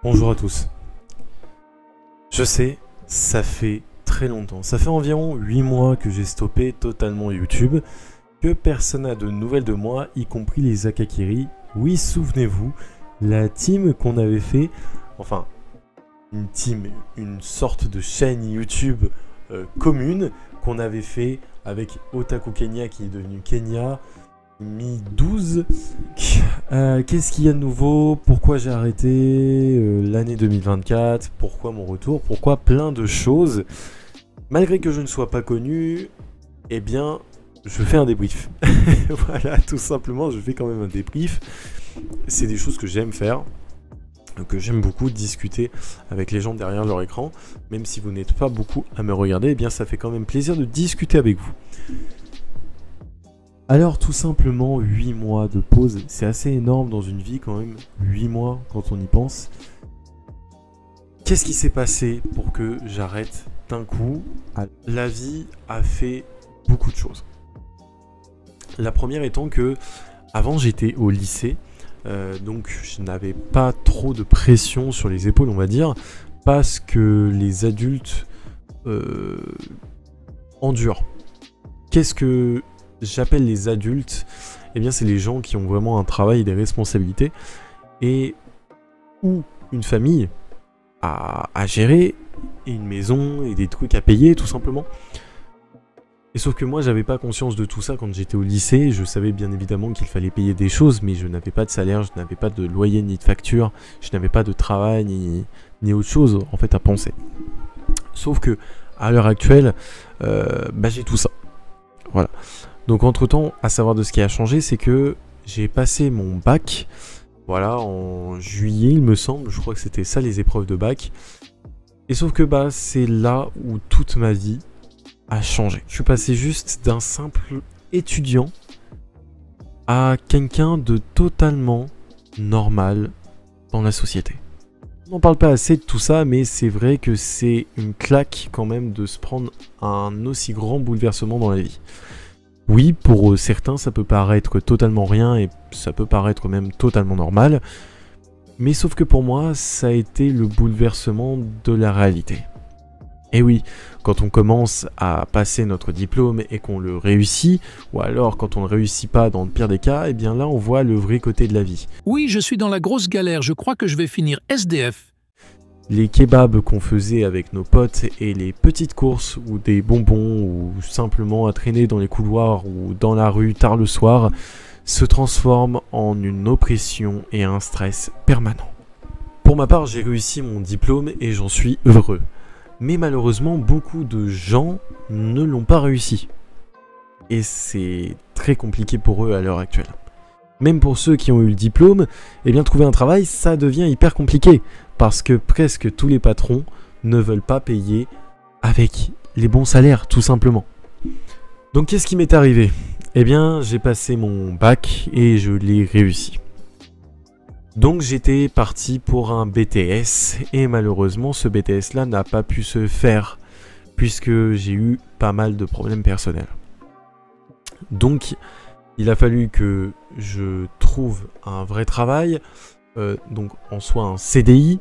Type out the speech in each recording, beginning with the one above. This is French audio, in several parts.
Bonjour à tous. Je sais, ça fait très longtemps. Ça fait environ 8 mois que j'ai stoppé totalement YouTube, que personne n'a de nouvelles de moi, y compris les Akakiri. Oui, souvenez-vous, la team qu'on avait fait, enfin, une team, une sorte de chaîne YouTube commune qu'on avait fait avec Otaku Kenya qui est devenu Kenya, Mi 12. Qu'est-ce qu'il y a de nouveau? Pourquoi j'ai arrêté l'année 2024? Pourquoi mon retour? Pourquoi plein de choses? Malgré que je ne sois pas connu, eh bien, je fais un débrief. Voilà, tout simplement, je fais quand même un débrief. C'est des choses que j'aime faire, que j'aime beaucoup discuter avec les gens derrière leur écran. Même si vous n'êtes pas beaucoup à me regarder, eh bien, ça fait quand même plaisir de discuter avec vous. Alors tout simplement 8 mois de pause, c'est assez énorme dans une vie quand même, 8 mois quand on y pense. Qu'est-ce qui s'est passé pour que j'arrête d'un coup? La vie a fait beaucoup de choses. La première étant que avant j'étais au lycée, donc je n'avais pas trop de pression sur les épaules on va dire, parce que les adultes endurent. Qu'est-ce que j'appelle les adultes? Eh bien c'est les gens qui ont vraiment un travail et des responsabilités et ou une famille à gérer et une maison et des trucs à payer tout simplement. Et sauf que moi j'avais pas conscience de tout ça quand j'étais au lycée. Je savais bien évidemment qu'il fallait payer des choses, mais je n'avais pas de salaire, je n'avais pas de loyer ni de facture, je n'avais pas de travail ni autre chose en fait à penser. Sauf que à l'heure actuelle j'ai tout ça. Voilà. Donc entre temps, à savoir de ce qui a changé, c'est que j'ai passé mon bac, voilà, en juillet il me semble, je crois que c'était ça les épreuves de bac. Et sauf que c'est là où toute ma vie a changé. Je suis passé juste d'un simple étudiant à quelqu'un de totalement normal dans la société. On n'en parle pas assez de tout ça, mais c'est vrai que c'est une claque quand même de se prendre un aussi grand bouleversement dans la vie. Oui, pour certains, ça peut paraître totalement rien et ça peut paraître même totalement normal. Mais sauf que pour moi, ça a été le bouleversement de la réalité. Et oui, quand on commence à passer notre diplôme et qu'on le réussit, ou alors quand on ne réussit pas dans le pire des cas, eh bien là on voit le vrai côté de la vie. Oui, je suis dans la grosse galère, je crois que je vais finir SDF. Les kebabs qu'on faisait avec nos potes et les petites courses ou des bonbons ou simplement à traîner dans les couloirs ou dans la rue tard le soir se transforment en une oppression et un stress permanent. Pour ma part, j'ai réussi mon diplôme et j'en suis heureux. Mais malheureusement, beaucoup de gens ne l'ont pas réussi. Et c'est très compliqué pour eux à l'heure actuelle. Même pour ceux qui ont eu le diplôme, eh bien trouver un travail, ça devient hyper compliqué. Parce que presque tous les patrons ne veulent pas payer avec les bons salaires, tout simplement. Donc qu'est-ce qui m'est arrivé? Eh bien, j'ai passé mon bac et je l'ai réussi. Donc j'étais parti pour un BTS et malheureusement ce BTS là n'a pas pu se faire puisque j'ai eu pas mal de problèmes personnels. Donc il a fallu que je trouve un vrai travail, donc en soi un CDI.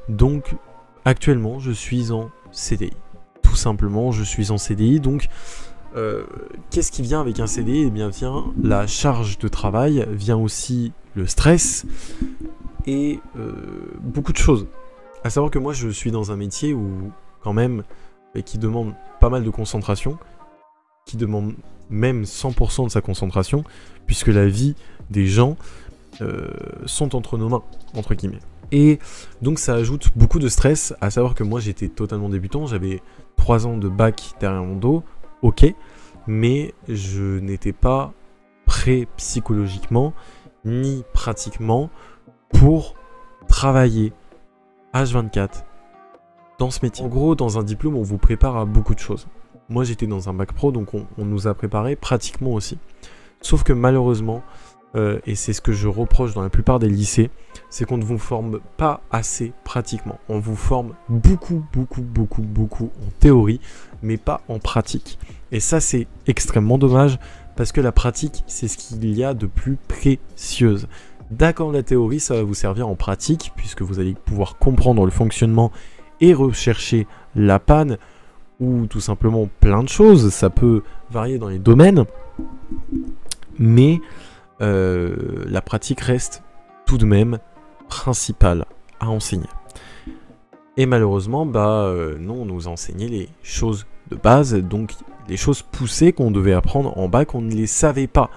Donc actuellement je suis en CDI. Tout simplement je suis en CDI. Donc qu'est-ce qui vient avec un CDI? Eh bien vient la charge de travail, vient aussi le stress et beaucoup de choses. À savoir que moi je suis dans un métier où quand même qui demande pas mal de concentration, qui demande même 100% de sa concentration, puisque la vie des gens sont entre nos mains, entre guillemets. Et donc ça ajoute beaucoup de stress, à savoir que moi j'étais totalement débutant, j'avais 3 ans de bac derrière mon dos, ok, mais je n'étais pas prêt psychologiquement, ni pratiquement, pour travailler H24 dans ce métier. En gros, dans un diplôme, on vous prépare à beaucoup de choses. Moi, j'étais dans un bac pro, donc on nous a préparé pratiquement aussi. Sauf que malheureusement, et c'est ce que je reproche dans la plupart des lycées, c'est qu'on ne vous forme pas assez pratiquement. On vous forme beaucoup en théorie, mais pas en pratique. Et ça, c'est extrêmement dommage, parce que la pratique, c'est ce qu'il y a de plus précieuse. D'accord, la théorie, ça va vous servir en pratique, puisque vous allez pouvoir comprendre le fonctionnement et rechercher la panne, ou tout simplement plein de choses. Ça peut varier dans les domaines, mais la pratique reste tout de même principale à enseigner. Et malheureusement, non, on nous a enseigné les choses de base, donc les choses poussées qu'on devait apprendre en bac, on ne les savait pas.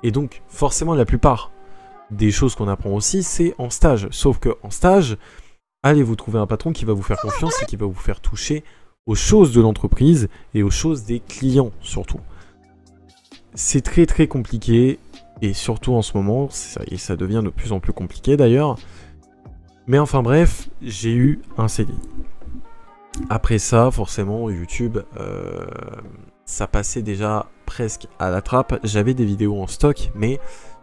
Et donc, forcément, la plupart des choses qu'on apprend aussi, c'est en stage. Sauf que en stage, allez vous trouver un patron qui va vous faire confiance et qui va vous faire toucher aux choses de l'entreprise et aux choses des clients, surtout. C'est très très compliqué, et surtout en ce moment, ça devient de plus en plus compliqué d'ailleurs. Mais enfin bref, j'ai eu un CDI. Après ça, forcément, YouTube, ça passait déjà presque à la trappe. J'avais des vidéos en stock, mais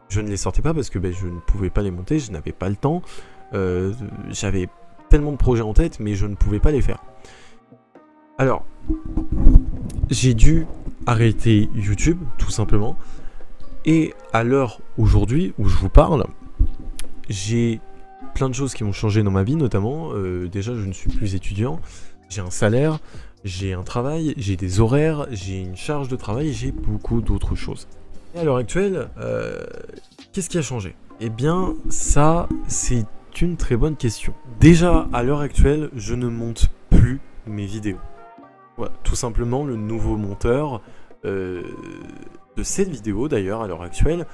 je ne les sortais pas parce que je ne pouvais pas les monter, je n'avais pas le temps. J'avais tellement de projets en tête, mais je ne pouvais pas les faire. Alors, j'ai dû arrêter YouTube, tout simplement. Et à l'heure aujourd'hui où je vous parle, j'ai plein de choses qui ont changé dans ma vie, notamment, déjà je ne suis plus étudiant, j'ai un salaire, j'ai un travail, j'ai des horaires, j'ai une charge de travail, j'ai beaucoup d'autres choses. Et à l'heure actuelle, qu'est-ce qui a changé? Eh bien, ça, c'est une très bonne question. Déjà, à l'heure actuelle, je ne monte plus mes vidéos. Voilà, tout simplement, le nouveau monteur de cette vidéo, d'ailleurs, à l'heure actuelle,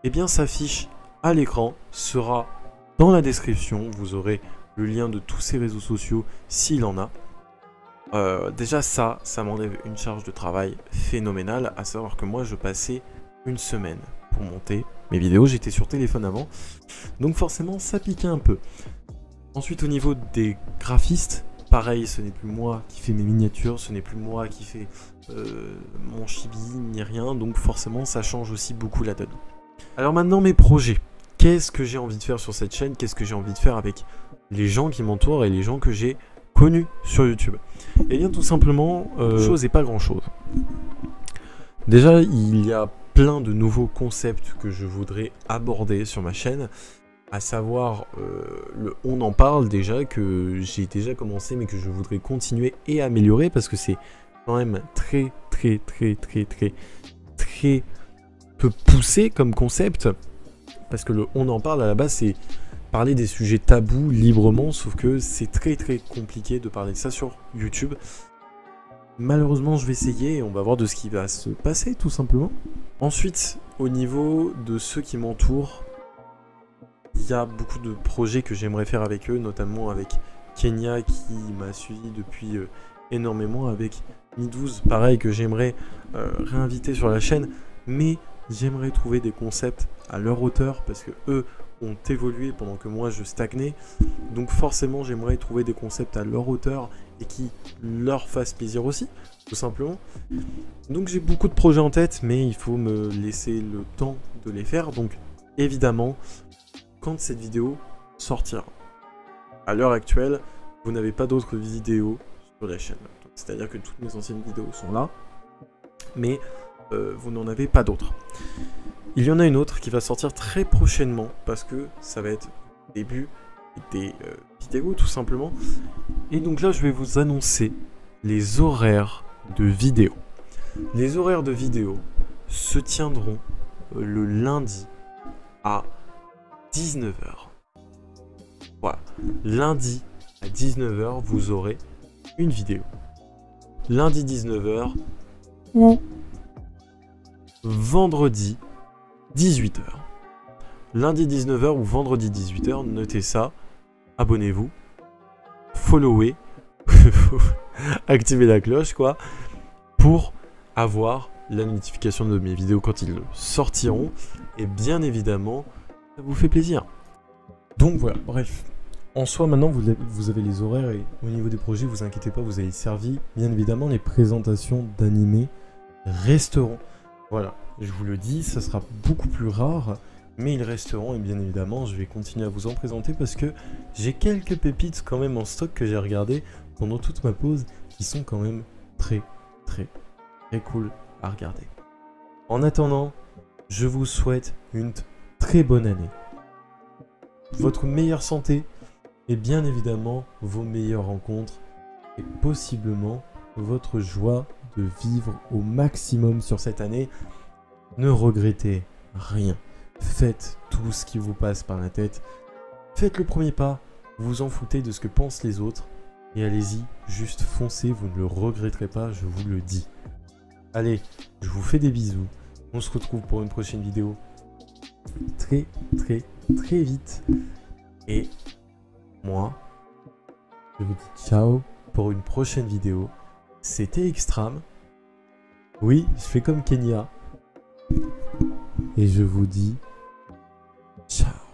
eh bien, s'affiche à l'écran, sera dans la description, vous aurez le lien de tous ces réseaux sociaux s'il en a. Déjà ça m'enlève une charge de travail phénoménale, à savoir que moi je passais une semaine pour monter mes vidéos, j'étais sur téléphone avant, donc forcément ça piquait un peu. Ensuite au niveau des graphistes, pareil, ce n'est plus moi qui fais mes miniatures, ce n'est plus moi qui fais mon chibi ni rien, donc forcément ça change aussi beaucoup la donne. Alors maintenant mes projets. Qu'est-ce que j'ai envie de faire sur cette chaîne? Qu'est-ce que j'ai envie de faire avec les gens qui m'entourent et les gens que j'ai connus sur YouTube? Eh bien tout simplement, chose et pas grand-chose. Déjà, il y a plein de nouveaux concepts que je voudrais aborder sur ma chaîne, à savoir le on en parle déjà, que j'ai déjà commencé mais que je voudrais continuer et améliorer parce que c'est quand même très peu poussé comme concept. Parce que le on en parle à la base, c'est parler des sujets tabous librement, sauf que c'est très compliqué de parler de ça sur YouTube. Malheureusement, je vais essayer et on va voir de ce qui va se passer, tout simplement. Ensuite, au niveau de ceux qui m'entourent, il y a beaucoup de projets que j'aimerais faire avec eux, notamment avec Kenya qui m'a suivi depuis énormément, avec Mi12, pareil, que j'aimerais réinviter sur la chaîne, mais j'aimerais trouver des concepts à leur hauteur parce que eux ont évolué pendant que moi je stagnais. Donc forcément j'aimerais trouver des concepts à leur hauteur et qui leur fassent plaisir aussi, tout simplement. Donc j'ai beaucoup de projets en tête, mais il faut me laisser le temps de les faire. Donc évidemment, quand cette vidéo sortira, à l'heure actuelle, vous n'avez pas d'autres vidéos sur la chaîne. C'est-à-dire que toutes mes anciennes vidéos sont là, mais vous n'en avez pas d'autres. Il y en a une autre qui va sortir très prochainement parce que ça va être le début des vidéos tout simplement. Et donc là je vais vous annoncer les horaires de vidéos. Les horaires de vidéos se tiendront le lundi à 19 h. Voilà, lundi à 19 h vous aurez une vidéo. Lundi 19 h ou vendredi 18 h. Lundi 19 h ou vendredi 18 h, notez ça, abonnez-vous, followez, activez la cloche quoi, pour avoir la notification de mes vidéos quand ils sortiront, et bien évidemment, ça vous fait plaisir. Donc voilà, bref. En soi, maintenant, vous avez les horaires et au niveau des projets, vous inquiétez pas, vous avez servi. Bien évidemment, les présentations d'animés resteront. Voilà, je vous le dis, ça sera beaucoup plus rare, mais ils resteront et bien évidemment, je vais continuer à vous en présenter parce que j'ai quelques pépites quand même en stock que j'ai regardé pendant toute ma pause qui sont quand même très cool à regarder. En attendant, je vous souhaite une très bonne année. votre meilleure santé et bien évidemment vos meilleures rencontres et possiblement votre joie de vivre au maximum sur cette année. Ne regrettez rien. Faites tout ce qui vous passe par la tête. Faites le premier pas. Vous en foutez de ce que pensent les autres. Et allez-y, juste foncez, vous ne le regretterez pas, je vous le dis. Allez, je vous fais des bisous. On se retrouve pour une prochaine vidéo très vite. Et moi, je vous dis ciao pour une prochaine vidéo. C'était Extrame. Oui, je fais comme Kenya. Et je vous dis ciao.